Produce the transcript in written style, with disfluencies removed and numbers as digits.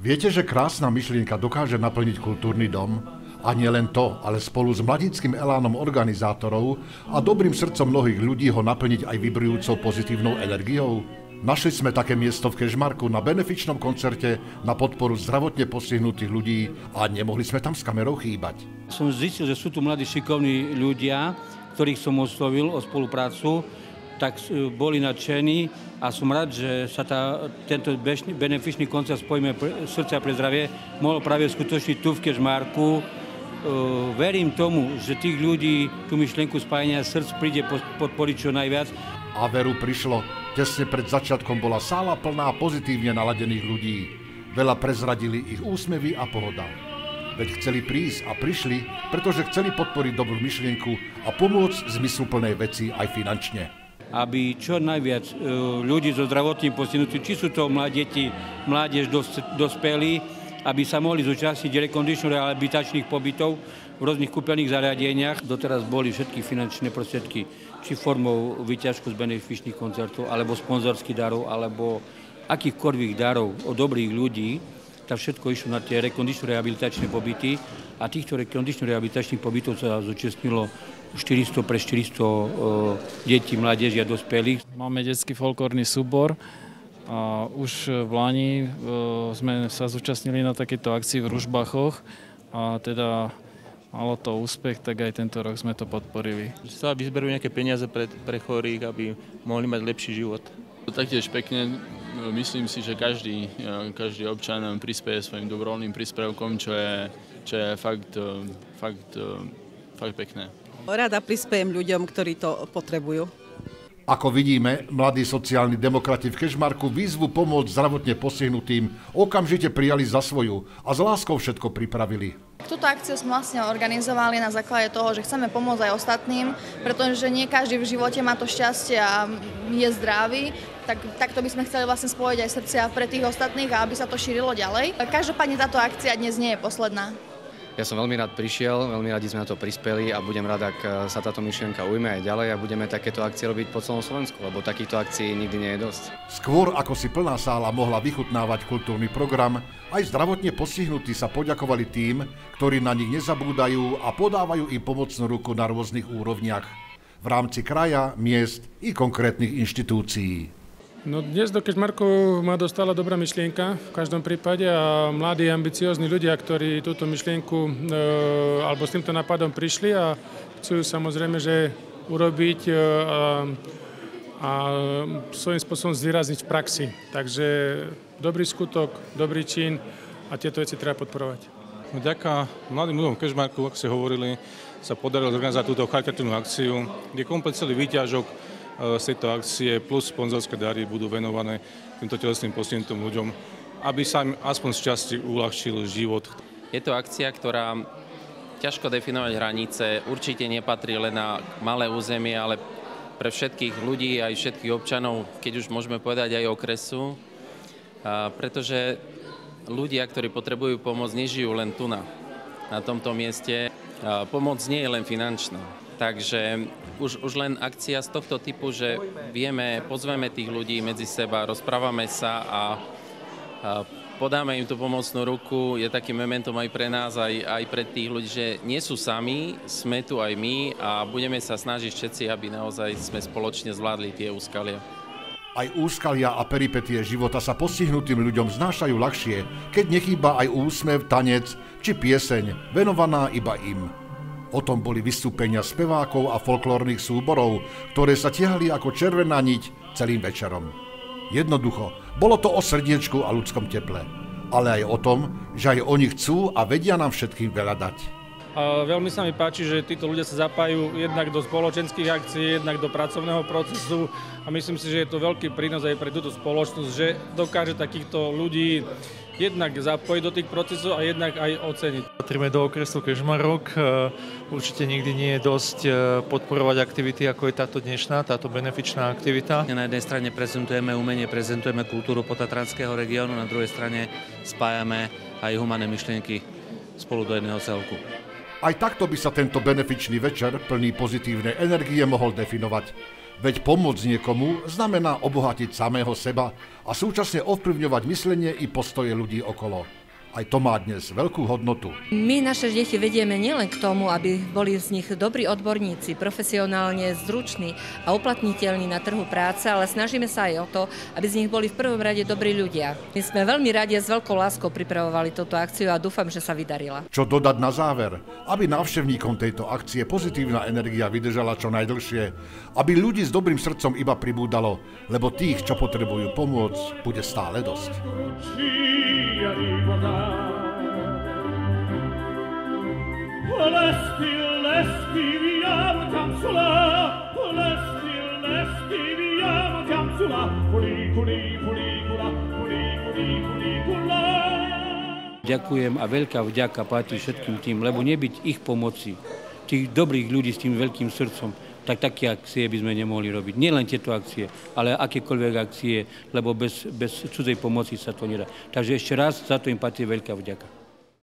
Viete, že krásna myšlienka dokáže naplniť kultúrny dom? A nie len to, ale spolu s mladíckym elánom organizátorov a dobrým srdcom mnohých ľudí ho naplniť aj vibrujúcou pozitívnou energiou? Našli sme také miesto v Kežmarku na benefičnom koncerte na podporu zdravotne postihnutých ľudí a nemohli sme tam s kamerou chýbať. Som zistil, že sú tu mladí šikovní ľudia, ktorých som oslovil o spoluprácu, tak boli nadšení a som rád, že sa tento benefičný koncert Spojíme srdcia pre zdravie mohol práve skutočniť tu v Kežmarku. Verím tomu, že tých ľudí tú myšlienku spájania srdc príde podporiť čo najviac. A veru prišlo. Tesne pred začiatkom bola sála plná pozitívne naladených ľudí. Veľa prezradili ich úsmevy a pohoda. Veď chceli prísť a prišli, pretože chceli podporiť dobrú myšlienku a pomôcť zmysluplnej veci aj finančne. Aby čo najviac ľudí so zdravotným postihnutím, či sú to mladé deti, mládež, dospelí, aby sa mohli zúčastniť rekondično-rehabilitačných pobytov v rôznych kúpeľných zariadeniach. Doteraz boli všetky finančné prostriedky, či formou výťažku z benefičných koncertov, alebo sponzorských darov, alebo akýchkoľvek darov od dobrých ľudí. Tak všetko išlo na tie rekondično-rehabilitačné pobyty a týchto rekondično-rehabilitačných pobytov sa zúčastnilo 400 pre 400 detí, mládeží a dospelých. Máme detský folklórny súbor a už v Lani sme sa zúčastnili na takéto akcii v Ružbachoch a teda malo to úspech, tak aj tento rok sme to podporili. Sa vyzberujú nejaké peniaze pre chorých, aby mohli mať lepší život. Taktiež pekne, myslím si, že každý občan prispieje svojim dobrovoľným príspevkom, čo je fakt pekné. Rada prispiejem ľuďom, ktorí to potrebujú. Ako vidíme, mladí sociálni demokrati v Kežmarku výzvu pomôcť zdravotne postihnutým okamžite prijali za svoju a s láskou všetko pripravili. Túto akciu sme vlastne organizovali na základe toho, že chceme pomôcť aj ostatným, pretože nie každý v živote má to šťastie a je zdravý. Takto by sme chceli vlastne spojiť aj srdcia pre tých ostatných a aby sa to šírilo ďalej. Každopádne táto akcia dnes nie je posledná. Ja som veľmi rád prišiel, veľmi radi sme na to prispeli a budem rád, ak sa táto myšlienka ujme aj ďalej a budeme takéto akcie robiť po celom Slovensku, lebo takýchto akcií nikdy nie je dosť. Skôr ako si plná sála mohla vychutnávať kultúrny program, aj zdravotne postihnutí sa poďakovali tým, ktorí na nich nezabúdajú a podávajú im pomocnú ruku na rôznych úrovniach v rámci kraja, miest i konkrétnych inštitúcií. No dnes do Kežmarku ma dostala dobrá myšlienka v každom prípade a mladí, ambiciózni ľudia, ktorí túto myšlienku alebo s týmto nápadom prišli a chcú samozrejme, že urobiť a svojím spôsobom zvýrazniť v praxi. Takže dobrý skutok, dobrý čin a tieto veci treba podporovať. Vďaka mladým ľuďom v Kežmarku, ako ste hovorili, sa podarilo zorganizovať túto charitatívnu akciu, kde komplet celý výťažok z tejto akcie plus sponzorské dary budú venované týmto telesným postihnutom ľuďom, aby sa im aspoň z časti uľahčil život. Je to akcia, ktorá ťažko definovať hranice, určite nepatrí len na malé územie, ale pre všetkých ľudí, aj všetkých občanov, keď už môžeme povedať aj okresu, pretože ľudia, ktorí potrebujú pomoc, nežijú len tu na tomto mieste. Pomoc nie je len finančná. Takže už len akcia z tohto typu, že pozveme tých ľudí medzi seba, rozprávame sa a podáme im tú pomocnú ruku, je takým momentom aj pre nás, aj pre tých ľudí, že nie sú sami, sme tu aj my a budeme sa snažiť všetci, aby naozaj sme spoločne zvládli tie úskalia. Aj úskalia a peripetie života sa postihnutým ľuďom znášajú ľahšie, keď nechýba aj úsmev, tanec či pieseň, venovaná iba im. O tom boli vystúpenia spevákov a folklórnych súborov, ktoré sa tiahli ako červená niť celým večerom. Jednoducho, bolo to o srdiečku a ľudskom teple, ale aj o tom, že aj oni chcú a vedia nám všetkým veľa dať. A veľmi sa mi páči, že títo ľudia sa zapájajú jednak do spoločenských akcií, jednak do pracovného procesu a myslím si, že je to veľký prínos aj pre túto spoločnosť, že dokáže takýchto ľudí jednak zapojiť do tých procesov a jednak aj oceniť. Patríme do okresu Kežmarok. Určite nikdy nie je dosť podporovať aktivity, ako je táto dnešná, táto benefičná aktivita. Na jednej strane prezentujeme umenie, prezentujeme kultúru potatranského regiónu, na druhej strane spájame aj humanné myšlienky spolu do jedného celku. Aj takto by sa tento benefičný večer plný pozitívnej energie mohol definovať. Veď pomôcť niekomu znamená obohatiť samého seba a súčasne ovplyvňovať myslenie i postoje ľudí okolo. Aj to má dnes veľkú hodnotu. My naše deti vedieme nielen k tomu, aby boli z nich dobrí odborníci, profesionálne zruční a uplatniteľní na trhu práce, ale snažíme sa aj o to, aby z nich boli v prvom rade dobrí ľudia. My sme veľmi radi a s veľkou láskou pripravovali túto akciu a dúfam, že sa vydarila. Čo dodať na záver? Aby návštevníkom tejto akcie pozitívna energia vydržala čo najdlhšie, aby ľudí s dobrým srdcom iba pribúdalo, lebo tých, čo potrebujú pomôcť, bude stále dosť. Ďakujem a veľká vďaka patrí všetkým tým, lebo nebyť ich pomoci, tých dobrých ľudí s tým veľkým srdcom, tak také akcie by sme nemohli robiť. Nie len tieto akcie, ale akékoľvek akcie, lebo bez cudzej pomoci sa to nedá. Takže ešte raz za to im patrí veľká vďaka.